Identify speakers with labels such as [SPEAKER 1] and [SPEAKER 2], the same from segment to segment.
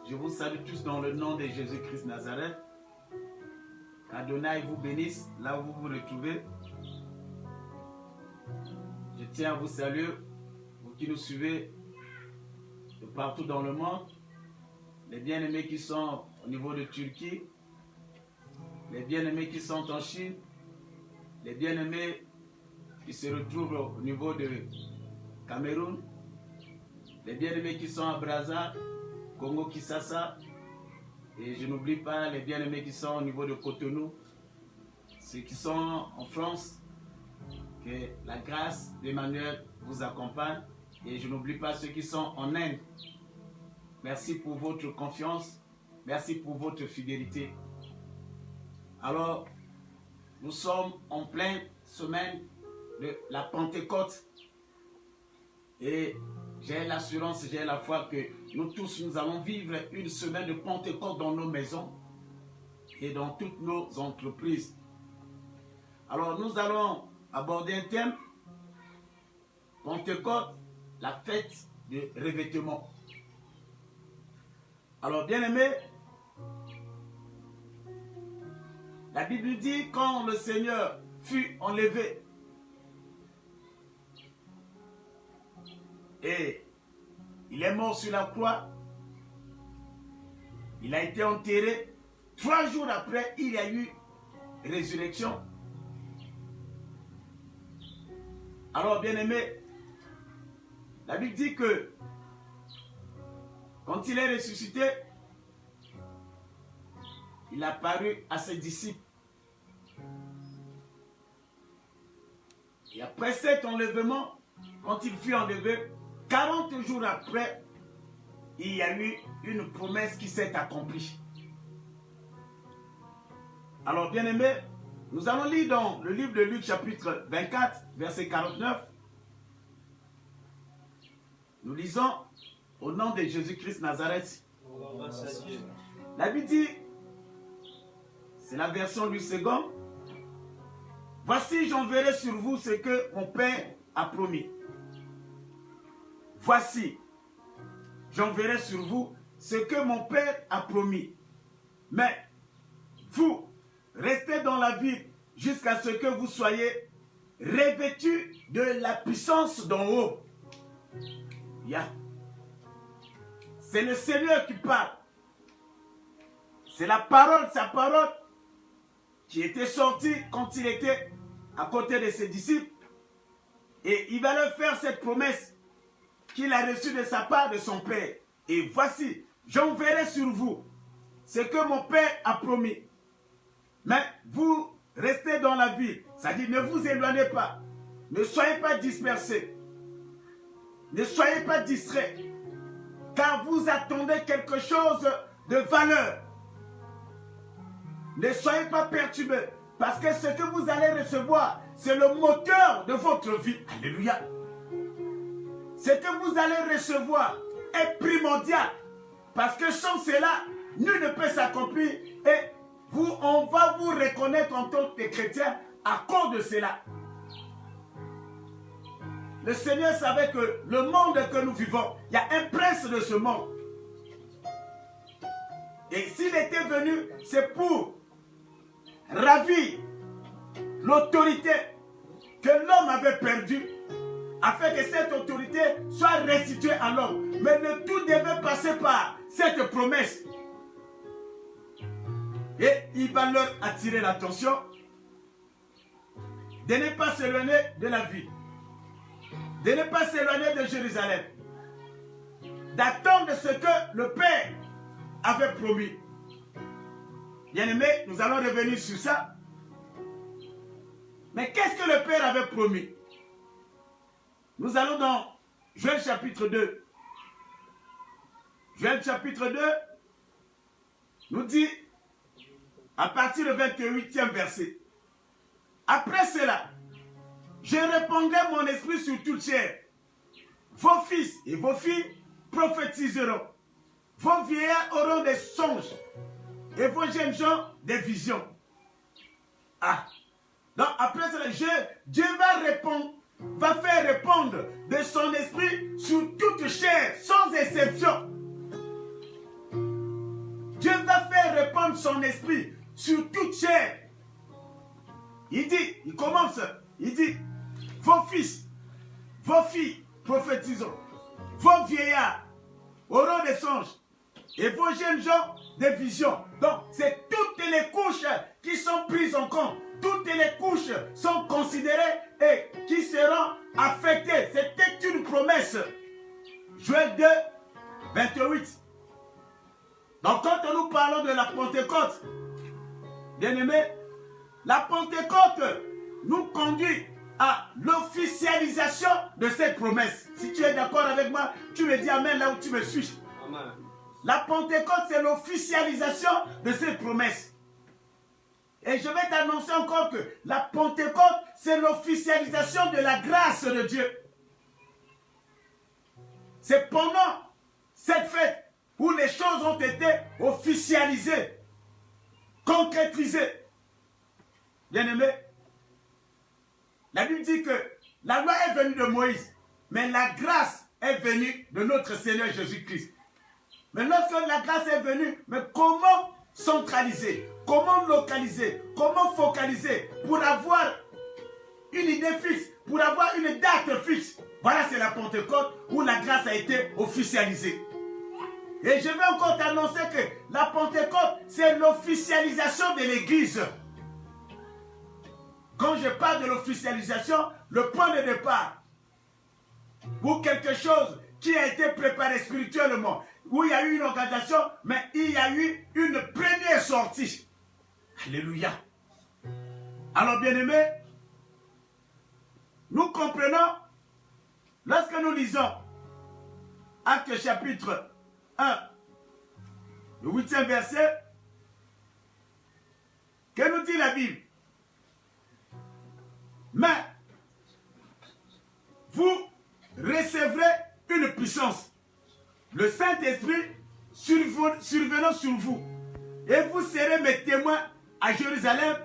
[SPEAKER 1] Je vous salue tous dans le nom de Jésus-Christ Nazareth. Qu'Adonai vous bénisse là où vous vous retrouvez. Je tiens à vous saluer, vous qui nous suivez de partout dans le monde, les bien-aimés qui sont au niveau de Turquie, les bien-aimés qui sont en Chine, les bien-aimés qui se retrouvent au niveau de Cameroun, les bien-aimés qui sont à Brazza, Congo Kinshasa, et je n'oublie pas les bien-aimés qui sont au niveau de Cotonou, ceux qui sont en France, que la grâce d'Emmanuel vous accompagne, et je n'oublie pas ceux qui sont en Inde. Merci pour votre confiance, merci pour votre fidélité. Alors, nous sommes en pleine semaine de la Pentecôte, et j'ai l'assurance, j'ai la foi que nous tous, nous allons vivre une semaine de Pentecôte dans nos maisons et dans toutes nos entreprises. Alors, nous allons aborder un thème, Pentecôte, la fête de revêtement. Alors, bien aimé, la Bible dit quand le Seigneur fut enlevé, et il est mort sur la croix, il a été enterré. 3 jours après, il y a eu résurrection. Alors, bien aimé, la Bible dit que quand il est ressuscité, il a apparu à ses disciples. Et après cet enlèvement, quand il fut enlevé, 40 jours après, il y a eu une promesse qui s'est accomplie. Alors, bien aimé, nous allons lire dans le livre de Luc, chapitre 24, verset 49. Nous lisons au nom de Jésus-Christ Nazareth. La Bible dit, c'est la version du second. Voici, j'enverrai sur vous ce que mon Père a promis. Voici, j'enverrai sur vous ce que mon Père a promis. Mais vous, restez dans la ville jusqu'à ce que vous soyez revêtus de la puissance d'en haut. C'est le Seigneur qui parle. C'est la parole, sa parole, qui était sortie quand il était à côté de ses disciples. Et il va leur faire cette promesse qu'il a reçue de sa part de son Père. Et voici, j'enverrai sur vous ce que mon Père a promis. Mais vous restez dans la ville. C'est-à-dire, ne vous éloignez pas. Ne soyez pas dispersés. Ne soyez pas distraits. Car vous attendez quelque chose de valeur. Ne soyez pas perturbés. Parce que ce que vous allez recevoir, c'est le moteur de votre vie. Alléluia. Ce que vous allez recevoir est primordial. Parce que sans cela, nul ne peut s'accomplir. Et on va vous reconnaître en tant que chrétien à cause de cela. Le Seigneur savait que le monde que nous vivons, il y a un prince de ce monde. Et s'il était venu, c'est pour ravir l'autorité que l'homme avait perdue, afin que cette autorité soit restituée à l'homme. Mais le tout devait passer par cette promesse. Et il va leur attirer l'attention de ne pas s'éloigner de la vie, de ne pas s'éloigner de Jérusalem, d'attendre ce que le Père avait promis. Bien-aimés, nous allons revenir sur ça. Mais qu'est-ce que le Père avait promis? Nous allons dans Joël chapitre 2. Joël chapitre 2 nous dit, à partir du 28e verset, après cela, je répandrai mon esprit sur toute chair. Vos fils et vos filles prophétiseront. Vos vieillards auront des songes et vos jeunes gens des visions. Ah, donc après cela, Dieu va faire répandre de son esprit sur toute chair, sans exception. Dieu va faire répandre son esprit sur toute chair. Il dit, il commence, il dit, vos fils, vos filles prophétiseront, vos vieillards auront des songes et vos jeunes gens des visions. Donc, c'est toutes les couches qui sont prises en compte. Toutes les couches sont considérées et qui seront affectées. C'était une promesse. Joël 2, 28. Donc, quand nous parlons de la Pentecôte, bien-aimés, la Pentecôte nous conduit à l'officialisation de cette promesse. Si tu es d'accord avec moi, tu me dis amen là où tu me suis. Amen. La Pentecôte, c'est l'officialisation de cette promesse. Et je vais t'annoncer encore que la Pentecôte, c'est l'officialisation de la grâce de Dieu. C'est pendant cette fête où les choses ont été officialisées, concrétisées. Bien-aimé, la Bible dit que la loi est venue de Moïse, mais la grâce est venue de notre Seigneur Jésus-Christ. Mais lorsque la grâce est venue, mais comment centraliser, comment localiser, comment focaliser pour avoir une idée fixe, pour avoir une date fixe? Voilà, c'est la Pentecôte où la grâce a été officialisée. Et je vais encore t'annoncer que la Pentecôte, c'est l'officialisation de l'Église. Quand je parle de l'officialisation, le point de départ pour quelque chose qui a été préparé spirituellement, où il y a eu une organisation, mais il y a eu une première sortie. Alléluia. Alors, bien-aimés, nous comprenons, lorsque nous lisons Actes chapitre 1, le 8e verset, que nous dit la Bible? Mais vous recevrez une puissance, le Saint-Esprit survenant sur vous, et vous serez mes témoins à Jérusalem,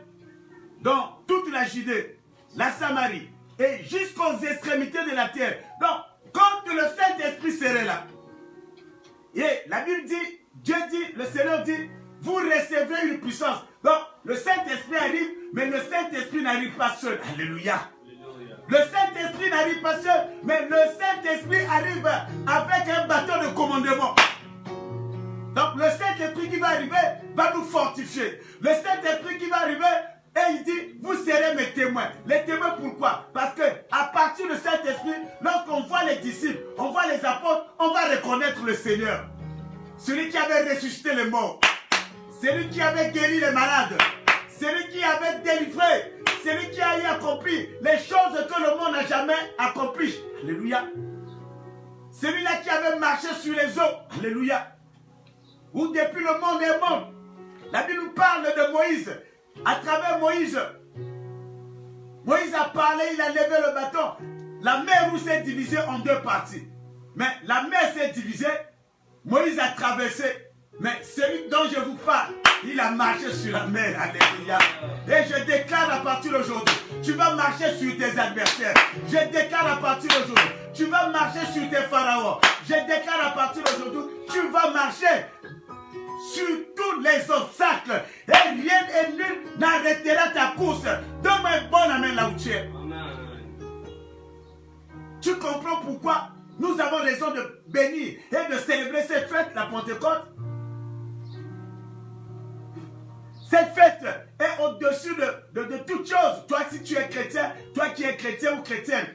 [SPEAKER 1] dans toute la Judée, la Samarie, et jusqu'aux extrémités de la terre. Donc, quand le Saint-Esprit serait là, et la Bible dit, Dieu dit, le Seigneur dit, vous recevrez une puissance. Donc, le Saint-Esprit arrive, mais le Saint-Esprit n'arrive pas seul. Alléluia. Le Saint-Esprit n'arrive pas seul, mais le Saint-Esprit arrive avec un bâton de commandement. Donc, le Saint-Esprit qui va arriver va nous fortifier. Le Saint-Esprit qui va arriver, et il dit, vous serez mes témoins. Les témoins pourquoi? Parce que à partir de Saint-Esprit, lorsqu'on voit les disciples, on voit les apôtres, on va reconnaître le Seigneur. Celui qui avait ressuscité les morts. Celui qui avait guéri les malades. Celui qui avait délivré. Celui qui a accompli les choses que le monde n'a jamais accomplies. Alléluia. Celui-là qui avait marché sur les eaux. Alléluia. Où depuis le monde est monde. La Bible nous parle de Moïse. À travers Moïse. Moïse a parlé, il a levé le bâton. La mer Rouge s'est divisée en deux parties. Mais la mer s'est divisée. Moïse a traversé. Mais celui dont je vous parle, il a marché sur la mer. Alléluia. Et je déclare à partir d'aujourd'hui, tu vas marcher sur tes adversaires. Je déclare à partir d'aujourd'hui, tu vas marcher sur tes pharaons. Je déclare à partir d'aujourd'hui, tu vas marcher sur tous les obstacles. Et rien et nul n'arrêtera ta course. Donne-moi un bon amen là où tu es. Tu comprends pourquoi nous avons raison de bénir et de célébrer cette fête, la Pentecôte? Cette fête est au-dessus de toute chose. Toi, si tu es chrétien, toi qui es chrétien ou chrétienne,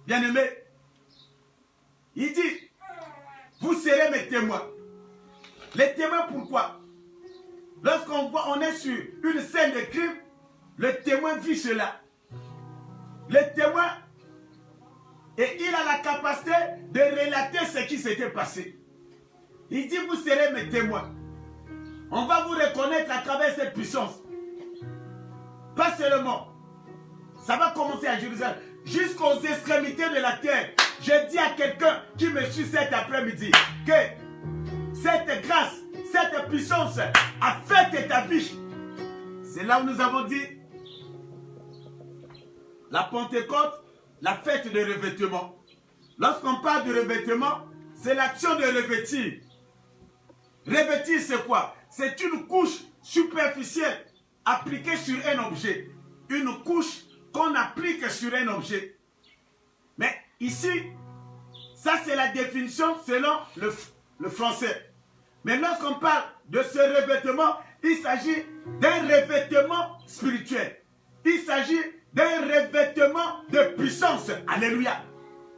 [SPEAKER 1] bien-aimé, il dit, vous serez mes témoins. Les témoins, pourquoi? Lorsqu'on voit, on est sur une scène de crime, le témoin vit cela. Le témoin, et il a la capacité de relater ce qui s'était passé. Il dit, vous serez mes témoins. On va vous reconnaître à travers cette puissance. Pas seulement. Ça va commencer à Jérusalem, jusqu'aux extrémités de la terre. Je dis à quelqu'un qui me suit cet après-midi que cette grâce, cette puissance a fait ta vie. C'est là où nous avons dit la Pentecôte, la fête de revêtement. Lorsqu'on parle de revêtement, c'est l'action de revêtir. Revêtir, c'est quoi? C'est une couche superficielle appliquée sur un objet. Une couche qu'on applique sur un objet. Mais ici, ça c'est la définition selon le français. Mais lorsqu'on parle de ce revêtement, il s'agit d'un revêtement spirituel. Il s'agit d'un revêtement de puissance. Alléluia.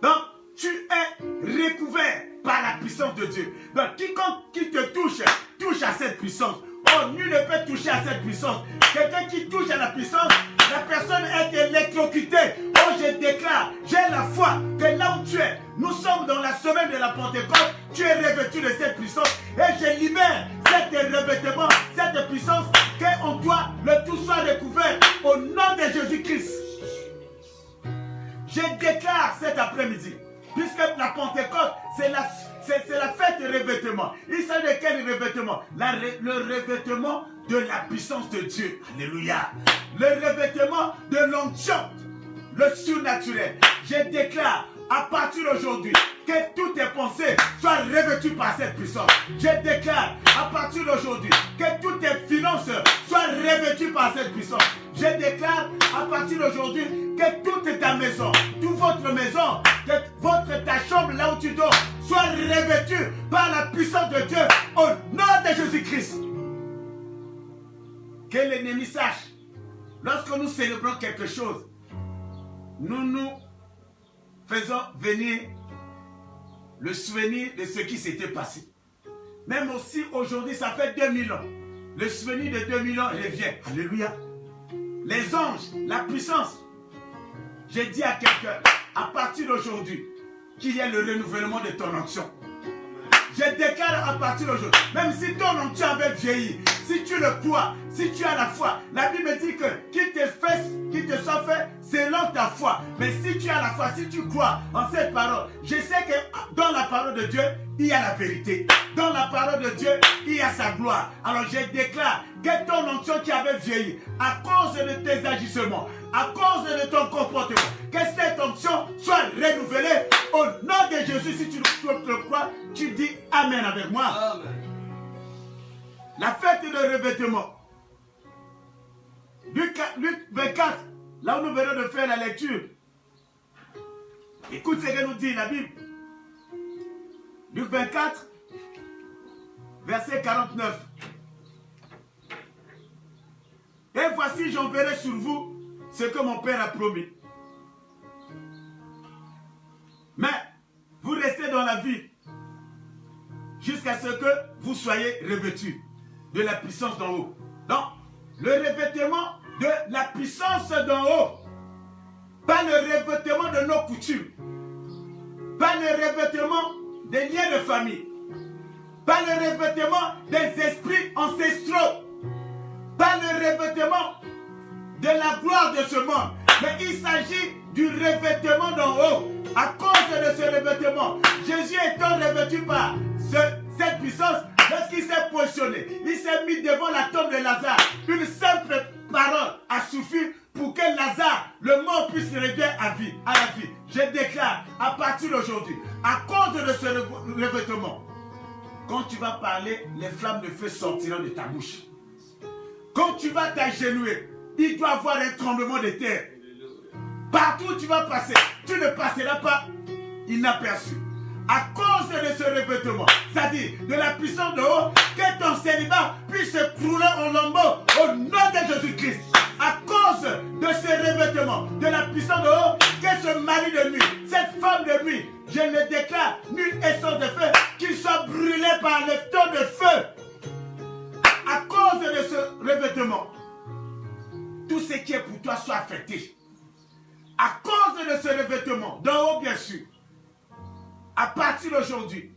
[SPEAKER 1] Donc, tu es recouvert par la puissance de Dieu. Donc, quiconque qui te touche, touche à cette puissance. Oh, nul ne peut toucher à cette puissance. Quelqu'un qui touche à la puissance, la personne est électrocutée. Oh, je déclare, j'ai la foi que là où tu es, nous sommes dans la semaine de la Pentecôte, tu es revêtu de cette puissance. Et je libère cet revêtement, cette puissance, qu'on doit, le tout soit recouvert au nom de Jésus-Christ. Je déclare cet après-midi, puisque la Pentecôte, c'est la fête de revêtement. Il s'agit de quel revêtement? Le revêtement de la puissance de Dieu. Alléluia. Le revêtement de l'onction, le surnaturel. Je déclare à partir d'aujourd'hui que toutes tes pensées soient revêtues par cette puissance. Je déclare à partir d'aujourd'hui que toutes tes finances soient revêtues par cette puissance. Je déclare à partir d'aujourd'hui que toute ta maison, toute votre maison, que ta chambre là où tu dors, soit revêtue par la puissance de Dieu au nom de Jésus-Christ. Que l'ennemi sache, lorsque nous célébrons quelque chose, nous faisons venir le souvenir de ce qui s'était passé. Même aussi aujourd'hui, ça fait 2000 ans. Le souvenir de 2000 ans revient. Alléluia. Les anges, la puissance. J'ai dit à quelqu'un, à partir d'aujourd'hui, qu'il y ait le renouvellement de ton onction. Je déclare à partir d'aujourd'hui, même si ton onction avait vieilli, si tu le crois, si tu as la foi, la Bible dit que qu'il te soit fait selon ta foi. Mais si tu as la foi, si tu crois en cette parole, je sais que dans la parole de Dieu, il y a la vérité. Dans la parole de Dieu, il y a sa gloire. Alors je déclare que ton onction qui avait vieilli, à cause de tes agissements, à cause de ton comportement, que cette onction soit renouvelée au nom de Jésus. Si tu le crois, tu dis Amen avec moi. Amen. La fête de revêtement. Luc 24, là où nous venons de faire la lecture. Écoute ce que nous dit la Bible. Luc 24, verset 49. Et voici, j'enverrai sur vous ce que mon Père a promis. Mais vous restez dans la vie jusqu'à ce que vous soyez revêtus de la puissance d'en haut. Donc, le revêtement de la puissance d'en haut. Pas le revêtement de nos coutumes. Pas le revêtement des liens de famille. Pas le revêtement des esprits ancestraux. Pas le revêtement de la gloire de ce monde. Mais il s'agit du revêtement d'en haut. À cause de ce revêtement, Jésus étant revêtu par puissance, lorsqu'il s'est positionné, il s'est mis devant la tombe de Lazare. Une simple parole a suffi pour que Lazare, le mort, puisse revenir à la vie. Je déclare, à partir d'aujourd'hui, à cause de ce revêtement, quand tu vas parler, les flammes de feu sortiront de ta bouche. Quand tu vas t'agenouiller, il doit y avoir un tremblement de terre. Partout où tu vas passer, tu ne passeras pas inaperçu. À cause de ce revêtement, c'est-à-dire de la puissance de haut, que ton célibat puisse se crouler en lambeaux au nom de Jésus-Christ. À cause de ce revêtement, de la puissance de haut, que ce mari de nuit, cette femme de nuit, je le déclare, nulle essence de feu, qu'il soit brûlé par le feu de feu. À cause de ce revêtement, tout ce qui est pour toi soit affecté. À cause de ce revêtement, d'en haut bien sûr, à partir d'aujourd'hui,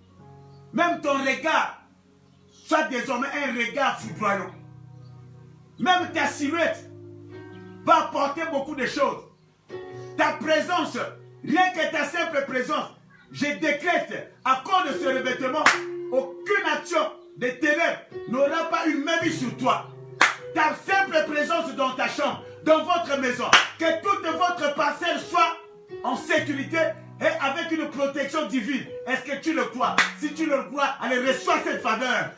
[SPEAKER 1] même ton regard soit désormais un regard foudroyant. Même ta silhouette va apporter beaucoup de choses. Ta présence, rien que ta simple présence, je décrète, à cause de ce revêtement, aucune action des ténèbres n'aura pas une main mise sur toi. Ta simple présence dans ta chambre, dans votre maison, que toute votre parcelle soit en sécurité et avec une protection divine. Est-ce que tu le crois? Si tu le crois, allez, reçois cette faveur.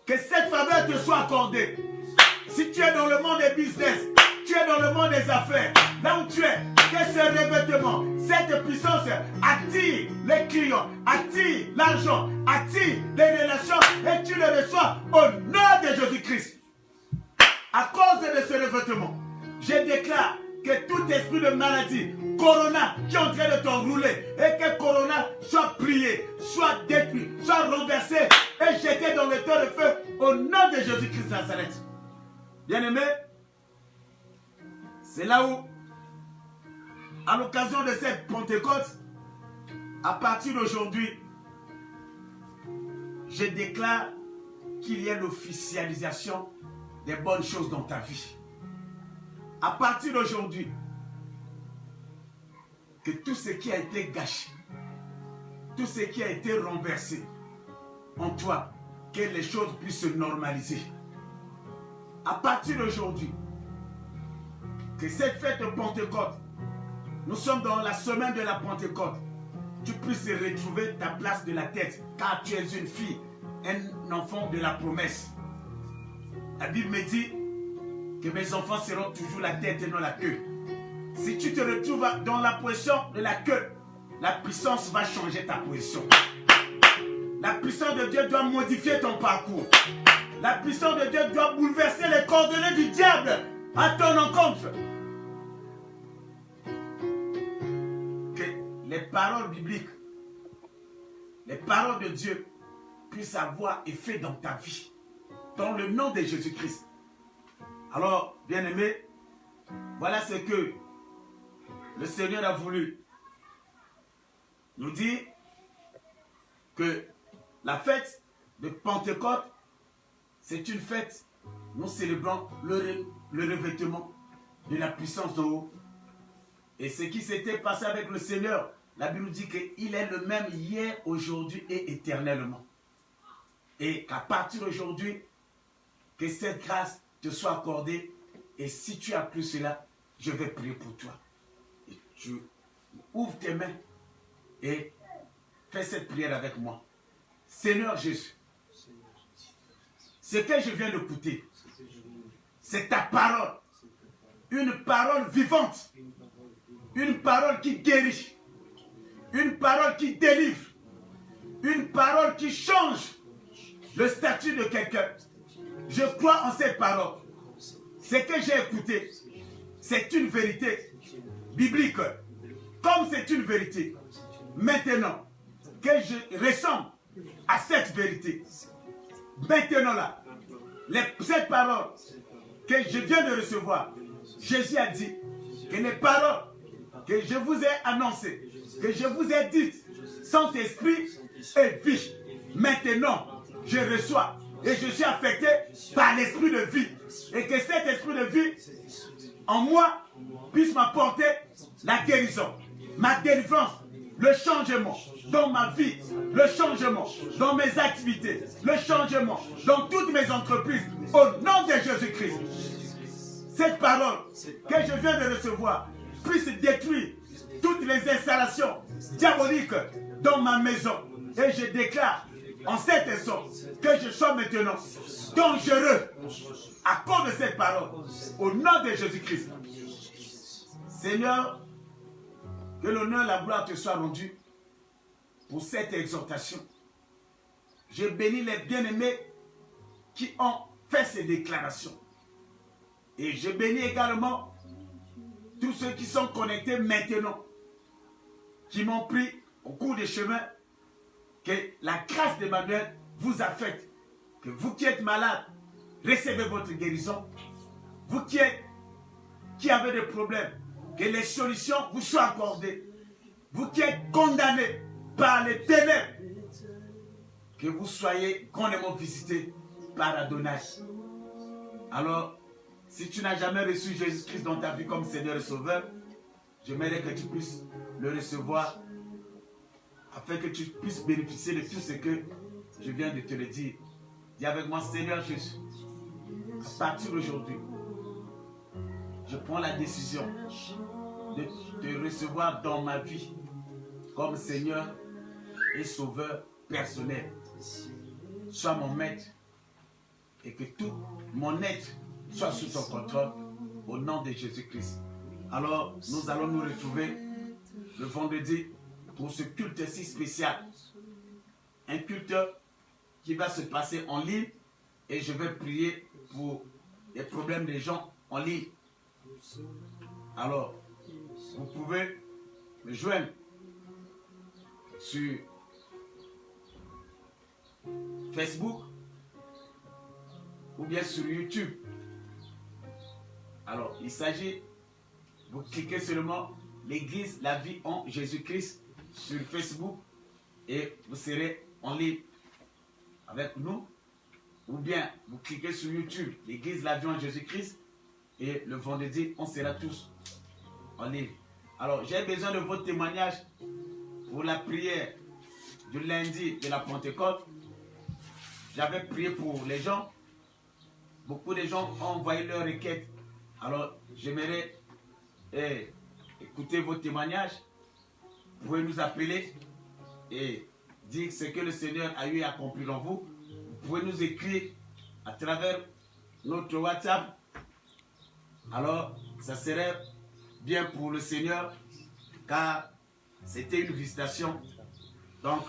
[SPEAKER 1] Que cette faveur te soit accordée. Si tu es dans le monde des business, tu es dans le monde des affaires, là où tu es, que ce revêtement, cette puissance attire les clients, attire l'argent, attire les relations et tu le reçois au nom de Jésus-Christ. À cause de ce revêtement, je déclare que tout esprit de maladie, Corona, qui est en train de t'enrouler, et que Corona soit prié, soit détruit, soit renversé et jeté dans le temps de feu au nom de Jésus-Christ Nazareth. Bien-aimé, c'est là où, à l'occasion de cette Pentecôte, à partir d'aujourd'hui, je déclare qu'il y ait l'officialisation des bonnes choses dans ta vie. À partir d'aujourd'hui, que tout ce qui a été gâché, tout ce qui a été renversé en toi, que les choses puissent se normaliser. À partir d'aujourd'hui, que cette fête de Pentecôte, nous sommes dans la semaine de la Pentecôte, tu puisses retrouver ta place de la tête, car tu es une fille, un enfant de la promesse. La Bible me dit que mes enfants seront toujours la tête et non la queue. Si tu te retrouves dans la position de la queue, la puissance va changer ta position. La puissance de Dieu doit modifier ton parcours. La puissance de Dieu doit bouleverser les coordonnées du diable à ton encontre. Que les paroles bibliques, les paroles de Dieu puissent avoir effet dans ta vie. Dans le nom de Jésus-Christ. Alors, bien-aimés, voilà ce que le Seigneur a voulu nous dire, que la fête de Pentecôte, c'est une fête, nous célébrons le revêtement de la puissance d'en haut. Et ce qui s'était passé avec le Seigneur, la Bible nous dit qu'il est le même hier, aujourd'hui et éternellement. Et qu'à partir d'aujourd'hui, que cette grâce te soit accordée. Et si tu as cru cela, je vais prier pour toi. Et tu ouvres tes mains et fais cette prière avec moi. Seigneur Jésus, ce que je viens d'écouter, c'est ta parole. Une parole vivante. Une parole qui guérit. Une parole qui délivre. Une parole qui change le statut de quelqu'un. Je crois en cette parole. Ce que j'ai écouté, c'est une vérité biblique. Comme c'est une vérité, maintenant que je ressemble à cette vérité, maintenant là, cette parole que je viens de recevoir, Jésus a dit que les paroles que je vous ai annoncées, que je vous ai dites, sont esprit et vie. Maintenant, je reçois et je suis affecté par l'esprit de vie. Et que cet esprit de vie en moi puisse m'apporter la guérison, ma délivrance le changement dans ma vie, le changement dans mes activités, le changement dans toutes mes entreprises, au nom de Jésus-Christ. Cette parole que je viens de recevoir puisse détruire toutes les installations diaboliques dans ma maison. Et je déclare en cet instant que je sois maintenant dangereux à cause de cette parole, au nom de Jésus-Christ. Seigneur, que l'honneur et la gloire te soient rendus pour cette exhortation. Je bénis les bien-aimés qui ont fait ces déclarations. Et je bénis également tous ceux qui sont connectés maintenant, qui m'ont pris au cours des chemins, que la grâce d'Emmanuel vous a faite. Que vous qui êtes malade, recevez votre guérison. Vous qui avez des problèmes, que les solutions vous soient accordées. Vous qui êtes condamnés par les ténèbres, que vous soyez grandement visités par Adonai. Alors, si tu n'as jamais reçu Jésus-Christ dans ta vie comme Seigneur et Sauveur, j'aimerais que tu puisses le recevoir afin que tu puisses bénéficier de tout ce que je viens de te le dire. Dis avec moi, Seigneur Jésus, à partir d'aujourd'hui, je prends la décision de te recevoir dans ma vie comme Seigneur et Sauveur personnel. Sois mon maître et que tout mon être soit sous ton contrôle au nom de Jésus-Christ. Alors, nous allons nous retrouver le vendredi pour ce culte si spécial. Un culte qui va se passer en ligne et je vais prier pour les problèmes des gens en ligne. Alors, vous pouvez me joindre sur Facebook ou bien sur YouTube. Alors, il s'agit, vous cliquez seulement l'Église, la vie en Jésus-Christ sur Facebook et vous serez en ligne avec nous. Ou bien, vous cliquez sur YouTube, l'Église, la vie en Jésus-Christ et le vendredi, on sera tous en ligne. Alors, j'ai besoin de votre témoignage pour la prière du lundi de la Pentecôte. J'avais prié pour les gens. Beaucoup de gens ont envoyé leurs requêtes. Alors, j'aimerais écouter vos témoignages. Vous pouvez nous appeler et dire ce que le Seigneur a eu accompli dans vous. Vous pouvez nous écrire à travers notre WhatsApp. Alors, ça serait bien pour le Seigneur, car c'était une visitation. Donc,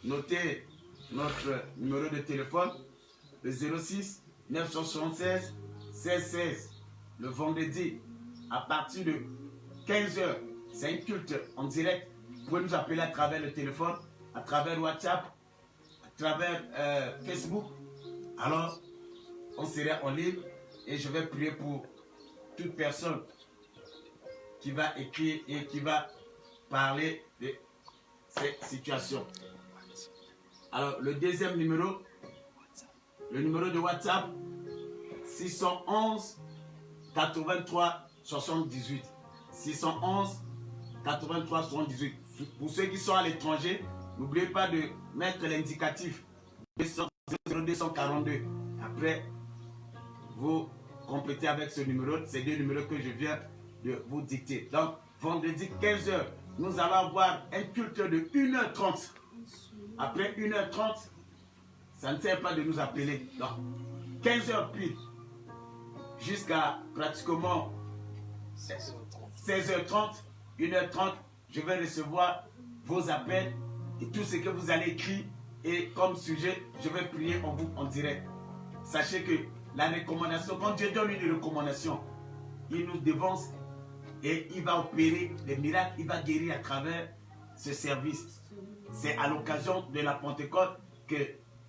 [SPEAKER 1] notez notre numéro de téléphone, le 06 976 16 16. Le vendredi, à partir de 15h, c'est un culte en direct. Vous pouvez nous appeler à travers le téléphone, à travers WhatsApp, à travers Facebook. Alors, on sera en ligne et je vais prier pour toute personne qui va écrire et qui va parler de cette situation. Alors, le deuxième numéro, le numéro de WhatsApp, 611 83 78. 611 83 78. Pour ceux qui sont à l'étranger, n'oubliez pas de mettre l'indicatif 242. Après, vous complétez avec ce numéro, ces deux numéros que je viens de vous dicter. Donc, vendredi 15h, nous allons avoir un culte de 1h30. Après 1h30, ça ne sert pas de nous appeler. Donc, 15h pile, jusqu'à pratiquement 16h30, 1h30, je vais recevoir vos appels et tout ce que vous allez écrire. Et comme sujet, je vais prier en vous en direct. Sachez que la recommandation, quand Dieu donne une recommandation, il nous devance et il va opérer des miracles, il va guérir à travers ce service. C'est à l'occasion de la Pentecôte que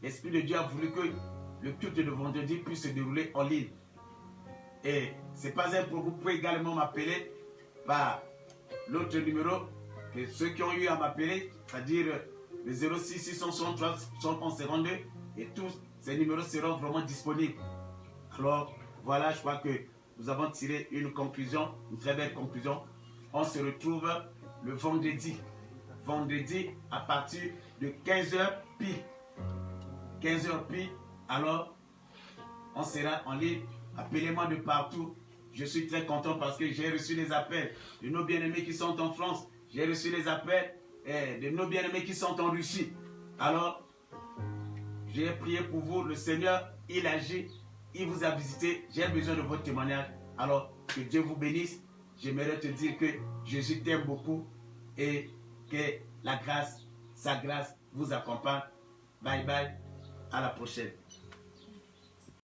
[SPEAKER 1] l'Esprit de Dieu a voulu que le culte de vendredi puisse se dérouler en ligne. Et ce n'est pas un problème, vous pouvez également m'appeler par l'autre numéro que ceux qui ont eu à m'appeler, c'est-à-dire le 06 663 71 52, et tous ces numéros seront vraiment disponibles. Alors voilà, je crois que nous avons tiré une conclusion, une très belle conclusion. On se retrouve le vendredi vendredi à partir de 15h pile. 15h pile, alors on sera en ligne. Appelez-moi de partout. Je suis très content parce que j'ai reçu les appels de nos bien-aimés qui sont en France. J'ai reçu les appels de nos bien-aimés qui sont en Russie. Alors, j'ai prié pour vous. Le Seigneur, il agit. Il vous a visité. J'ai besoin de votre témoignage. Alors, que Dieu vous bénisse. J'aimerais te dire que Jésus t'aime beaucoup et que la grâce, sa grâce vous accompagne. Bye bye. À la prochaine.